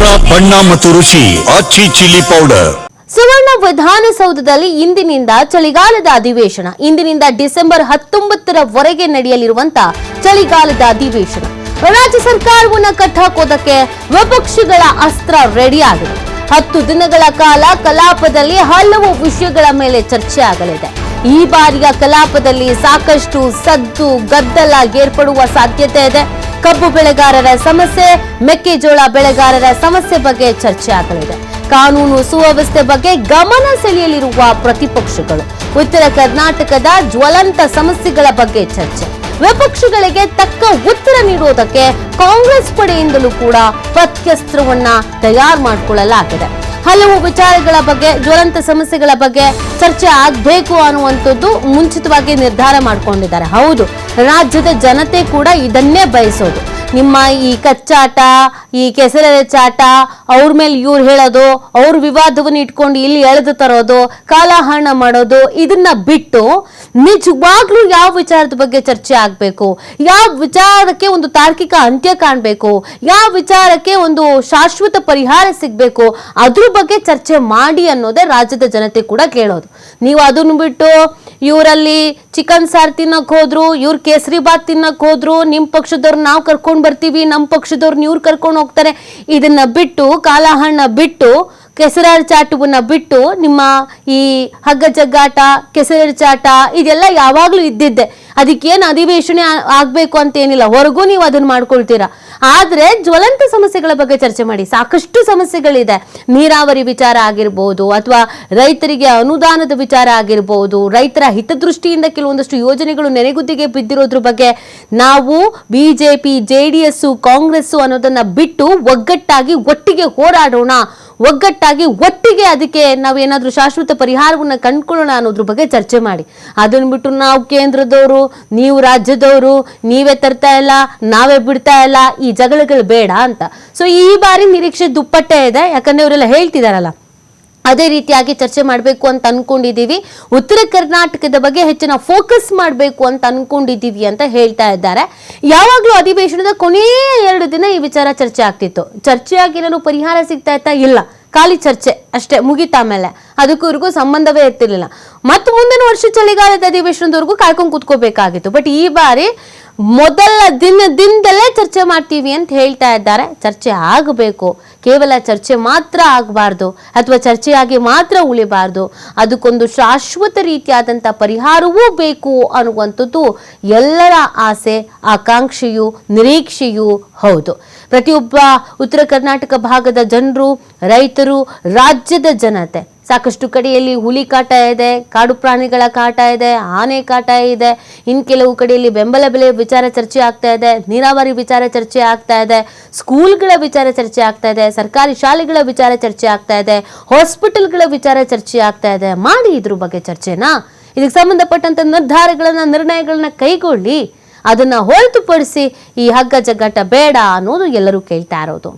ಖಾರ ಬಣ್ಣ ಮತ್ತು ರುಚಿ ಆಚಿ ಚಿಲ್ಲಿ ಪೌಡರ್. ಸುವರ್ಣ ವಿಧಾನಸೌಧದಲ್ಲಿ ಇಂದಿನಿಂದ ಚಳಿಗಾಲದ ಅಧಿವೇಶನ. ಇಂದಿನಿಂದ ಡಿಸೆಂಬರ್ 19ರವರೆಗೆ ನಡೆಯಲಿರುವಂತಹ ಚಳಿಗಾಲದ ಅಧಿವೇಶನ. ರಾಜ್ಯ ಸರ್ಕಾರವನ್ನು ಕಟ್ಟಾಕೋದಕ್ಕೆ ವಿಪಕ್ಷಗಳ ಅಸ್ತ್ರ ರೆಡಿ ಆಗಿದೆ. 10 ದಿನಗಳ ಕಾಲ ಕಲಾಪದಲ್ಲಿ ಹಲವು ವಿಷಯಗಳ ಮೇಲೆ ಚರ್ಚೆ ಆಗಲಿದೆ. ಈ ಬಾರಿಯ ಕಲಾಪದಲ್ಲಿ ಸಾಕಷ್ಟು ಸದ್ದು ಗದ್ದಲ ಏರ್ಪಡುವ ಸಾಧ್ಯತೆ ಇದೆ. ಕಬ್ಬು ಬೆಳೆಗಾರರ ಸಮಸ್ಯೆ, ಮೆಕ್ಕೆಜೋಳ ಬೆಳೆಗಾರರ ಸಮಸ್ಯೆ ಬಗ್ಗೆ ಚರ್ಚೆ ಆಗಲಿದೆ. ಕಾನೂನು ಸುವ್ಯವಸ್ಥೆ ಬಗ್ಗೆ ಗಮನ ಸೆಳೆಯಲಿರುವ ಪ್ರತಿಪಕ್ಷಗಳು, ಉತ್ತರ ಕರ್ನಾಟಕದ ಜ್ವಲಂತ ಸಮಸ್ಯೆಗಳ ಬಗ್ಗೆ ಚರ್ಚೆ, ವಿಪಕ್ಷಗಳಿಗೆ ತಕ್ಕ ಉತ್ತರ ನೀಡುವುದಕ್ಕೆ ಕಾಂಗ್ರೆಸ್ ಪಡೆಯಿಂದಲೂ ಕೂಡ ಪ್ರತ್ಯಸ್ತ್ರವನ್ನ ತಯಾರು ಮಾಡಿಕೊಳ್ಳಲಾಗಿದೆ. ಹಲವು ವಿಚಾರಗಳ ಬಗ್ಗೆ, ಜ್ವಲಂತ ಸಮಸ್ಯೆಗಳ ಬಗ್ಗೆ ಚರ್ಚೆ ಆಗಬೇಕು ಅನ್ನುವಂಥದ್ದು ಮುಂಚಿತವಾಗಿ ನಿರ್ಧಾರ ಮಾಡಿಕೊಂಡಿದ್ದಾರೆ. ಹೌದು, ರಾಜ್ಯದ ಜನತೆ ಕೂಡ ಇದನ್ನೇ ಬಯಸೋದು. ನಿಮ್ಮ ಈ ಕಚ್ಚಾಟ, ಈ ಕೆಸರೆಚಾಟ, ಅವ್ರ ಮೇಲೆ ಇವ್ರು ಹೇಳೋದು, ಅವ್ರ ವಿವಾದವನ್ನು ಇಟ್ಕೊಂಡು ಇಲ್ಲಿ ಎಳೆದು ತರೋದು, ಕಾಲಹರಣ ಮಾಡೋದು, ಇದನ್ನ ಬಿಟ್ಟು ನಿಜವಾಗ್ಲೂ ಯಾವ ವಿಚಾರದ ಬಗ್ಗೆ ಚರ್ಚೆ ಆಗಬೇಕು, ಯಾವ ವಿಚಾರಕ್ಕೆ ಒಂದು ತಾರ್ಕಿಕ ಅಂತ್ಯ ಕಾಣಬೇಕು, ಯಾವ ವಿಚಾರಕ್ಕೆ ಒಂದು ಶಾಶ್ವತ ಪರಿಹಾರ ಸಿಗಬೇಕು, ಅದ್ರ ಬಗ್ಗೆ ಚರ್ಚೆ ಮಾಡಿ ಅನ್ನೋದೇ ರಾಜ್ಯದ ಜನತೆ ಕೂಡ ಕೇಳೋದು. ನೀವು ಅದನ್ನು ಬಿಟ್ಟು ಇವರಲ್ಲಿ ಚಿಕನ್ ಸಾರು ತಿನ್ನಕ್ ಹೋದ್ರು, ಇವ್ರು ಕೇಸರಿ ಬಾತ್ ತಿನ್ನಕ್ ಹೋದ್ರು, ನಿಮ್ ಪಕ್ಷದವ್ರು ನಾವು ಕರ್ಕೊಂಡು ಬರ್ತೀವಿ, ನಮ್ಮ ಪಕ್ಷದವ್ರನ್ನ ಇವ್ರು ಕರ್ಕೊಂಡು ಹೋಗ್ತಾರೆ, ಇದನ್ನ ಬಿಟ್ಟು, ಕಾಲಹರಣ ಬಿಟ್ಟು, ಕೆಸರಾಳ ಚಾಟವನ್ನ ಬಿಟ್ಟು, ನಿಮ್ಮ ಈ ಹಗ್ಗ ಜಗ್ಗಾಟ, ಕೆಸರಾಳ ಚಾಟ ಇದೆಲ್ಲ ಯಾವಾಗ್ಲೂ ಇದ್ದಿದ್ದೆ. ಅದಕ್ಕೇನು ಅಧಿವೇಶನ ಆಗ್ಬೇಕು ಅಂತ ಏನಿಲ್ಲ, ಹೊರಗೂ ನೀವು ಅದನ್ನ ಮಾಡ್ಕೊಳ್ತೀರಾ. ಆದ್ರೆ ಜ್ವಲಂತ ಸಮಸ್ಯೆಗಳ ಬಗ್ಗೆ ಚರ್ಚೆ ಮಾಡಿ. ಸಾಕಷ್ಟು ಸಮಸ್ಯೆಗಳಿದೆ. ನೀರಾವರಿ ವಿಚಾರ ಆಗಿರ್ಬೋದು, ಅಥವಾ ರೈತರಿಗೆ ಅನುದಾನದ ವಿಚಾರ ಆಗಿರ್ಬೋದು, ರೈತರ ಹಿತದೃಷ್ಟಿಯಿಂದ ಕೆಲವೊಂದಷ್ಟು ಯೋಜನೆಗಳು ನೆನೆಗುದ್ದಿಗೆ ಬಿದ್ದಿರೋದ್ರ ಬಗ್ಗೆ ನಾವು ಬಿಜೆಪಿ, JDS, ಕಾಂಗ್ರೆಸ್ ಅನ್ನೋದನ್ನ ಬಿಟ್ಟು ಒಗ್ಗಟ್ಟಾಗಿ ಒಟ್ಟಿಗೆ ಹೋರಾಡೋಣ, ಒಗ್ಗಟ್ಟಾಗಿ ಒಟ್ಟಿಗೆ ಅದಕ್ಕೆ ನಾವೇನಾದ್ರೂ ಶಾಶ್ವತ ಪರಿಹಾರವನ್ನ ಕಂಡುಕೊಳ್ಳೋಣ ಅನ್ನೋದ್ರ ಬಗ್ಗೆ ಚರ್ಚೆ ಮಾಡಿ. ಅದನ್ನ ಬಿಟ್ಟು ನಾವು ಕೇಂದ್ರದವರು, ನೀವು ರಾಜ್ಯದವರು, ನೀವೇ ತರ್ತಾ ಇಲ್ಲ, ನಾವೇ ಬಿಡ್ತಾ ಇಲ್ಲ, ಈ ಜಗಳಗಳು ಬೇಡ ಅಂತ. ಸೊ ಈ ಬಾರಿ ನಿರೀಕ್ಷೆ ದುಪ್ಪಟ್ಟೆ ಇದೆ. ಯಾಕಂದ್ರೆ ಇವರೆಲ್ಲ ಹೇಳ್ತಿದಾರಲ್ಲ, ಅದೇ ರೀತಿಯಾಗಿ ಚರ್ಚೆ ಮಾಡಬೇಕು ಅಂತ ಅನ್ಕೊಂಡಿದೀವಿ. ಉತ್ತರ ಕರ್ನಾಟಕದ ಬಗ್ಗೆ ಹೆಚ್ಚಿನ ಫೋಕಸ್ ಮಾಡಬೇಕು ಅಂತ ಅನ್ಕೊಂಡಿದೀವಿ ಅಂತ ಹೇಳ್ತಾ ಇದ್ದಾರೆ. ಯಾವಾಗ್ಲೂ ಅಧಿವೇಶನದ ಕೊನೆಯ 2 ದಿನ ಈ ವಿಚಾರ ಚರ್ಚೆ ಆಗ್ತಿತ್ತು. ಚರ್ಚೆಯಾಗಿ ಏನಾದ್ರು ಪರಿಹಾರ ಸಿಗ್ತಾ ಇತ್ತಾ? ಇಲ್ಲ, ಖಾಲಿ ಚರ್ಚೆ ಅಷ್ಟೇ, ಮುಗಿತಾ. ಮೇಲೆ ಅದಕ್ಕೂ ಇವ್ರಿಗೂ ಸಂಬಂಧವೇ ಇರ್ತಿರ್ಲಿಲ್ಲ. ಮತ್ತು ಮುಂದಿನ ವರ್ಷ ಚಳಿಗಾಲದ ಅಧಿವೇಶನದವರೆಗೂ ಕಾಯ್ಕೊಂಡು ಕೂತ್ಕೋಬೇಕಾಗಿತ್ತು. ಬಟ್ ಈ ಬಾರಿ ಮೊದಲ ದಿನದಿಂದಲೇ ಚರ್ಚೆ ಮಾಡ್ತೀವಿ ಅಂತ ಹೇಳ್ತಾ ಇದ್ದಾರೆ. ಚರ್ಚೆ ಆಗಬೇಕು, ಕೇವಲ ಚರ್ಚೆ ಮಾತ್ರ ಆಗಬಾರ್ದು, ಅಥವಾ ಚರ್ಚೆಯಾಗಿ ಮಾತ್ರ ಉಳಿಬಾರ್ದು, ಅದಕ್ಕೊಂದು ಶಾಶ್ವತ ರೀತಿಯಾದಂಥ ಪರಿಹಾರವೂ ಬೇಕು ಅನ್ನುವಂಥದ್ದು ಎಲ್ಲರ ಆಸೆ, ಆಕಾಂಕ್ಷೆಯು, ನಿರೀಕ್ಷೆಯೂ ಹೌದು. ಪ್ರತಿಯೊಬ್ಬ ಉತ್ತರ ಕರ್ನಾಟಕ ಭಾಗದ ಜನರು, ರೈತರು, ರಾಜ್ಯದ ಜನತೆ, ಸಾಕಷ್ಟು ಕಡೆಯಲ್ಲಿ ಹುಲಿ ಕಾಟ ಇದೆ, ಕಾಡು ಪ್ರಾಣಿಗಳ ಕಾಟ ಇದೆ, ಆನೆ ಕಾಟ ಇದೆ, ಇನ್ನು ಕೆಲವು ಕಡೆಯಲ್ಲಿ ಬೆಂಬಲ ಬೆಲೆ ವಿಚಾರ ಚರ್ಚೆ ಆಗ್ತಾ ಇದೆ, ನೀರಾವರಿ ವಿಚಾರ ಚರ್ಚೆ ಆಗ್ತಾ ಇದೆ, ಸ್ಕೂಲ್ಗಳ ವಿಚಾರ ಚರ್ಚೆ ಆಗ್ತಾ ಇದೆ, ಸರ್ಕಾರಿ ಶಾಲೆಗಳ ವಿಚಾರ ಚರ್ಚೆ ಆಗ್ತಾ ಇದೆ, ಹಾಸ್ಪಿಟಲ್ಗಳ ವಿಚಾರ ಚರ್ಚೆ ಆಗ್ತಾ ಇದೆ. ಮಾಡಿ ಇದ್ರ ಬಗ್ಗೆ ಚರ್ಚೆನಾ, ಇದಕ್ಕೆ ಸಂಬಂಧಪಟ್ಟಂತ ನಿರ್ಣಯಗಳನ್ನ ಕೈಗೊಳ್ಳಿ. ಅದನ್ನ ಹೊರತುಪಡಿಸಿ ಈ ಹಗ್ಗ ಜಗ್ಗಾಟ ಬೇಡ ಅನ್ನೋದು ಎಲ್ಲರೂ ಕೇಳ್ತಾ ಇರೋದು.